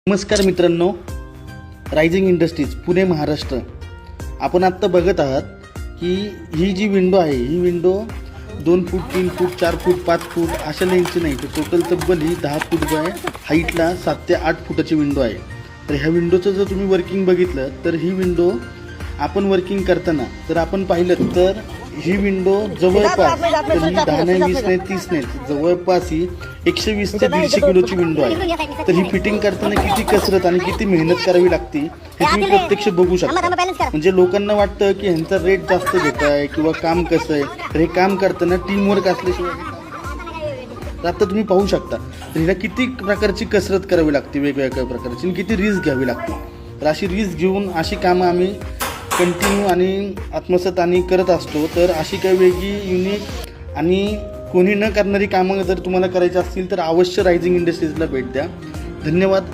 नमस्कार मित्रांनो, rising industries Pune Maharashtra. आपण आत्ता बघत आहात की ही जी विंडो आहे, ही विंडो 2 फूट 3 फूट 4 फूट 5 फूट अशा लेंथची नाही, तर टोटल तब्बल ही 10 फूट बाय हाईटला 7 ते 8 फुटाची विंडो आहे. तर ह्या विंडोचं जर तुम्ही वर्किंग बघितलं तर ही विंडो आपण वर्किंग करताना जर आपण पाहिलं तर ही विंडो जवळपास तर ही 10 नाही 20 नाही 30 नाही, जवळपास ही 120 ते 150 किलोची विंडो आहे. तर ही फिटिंग करताना किती कसरत आणि किती मेहनत करावी लागते हे तुम्ही प्रत्यक्ष बघू शकता. म्हणजे लोकांना वाटतं की ह्यांचा रेट जास्त घेत आहे किंवा काम कसं आहे, तर हे काम करताना टीमवर्क असल्याशिवाय आता तुम्ही पाहू शकता तर हिला किती प्रकारची कसरत करावी लागते, वेगवेगळ्या प्रकारची, आणि किती रिस्क घ्यावी लागते. तर अशी रिस्क घेऊन अशी कामं आम्ही कंटिन्यू आणि आत्मसात आणि करत असतो. तर अशी काही वेगळी युनिक आणि कोणी न करणारी कामं जर तुम्हाला करायची असतील तर अवश्य रायझिंग इंडस्ट्रीजला भेट द्या. धन्यवाद.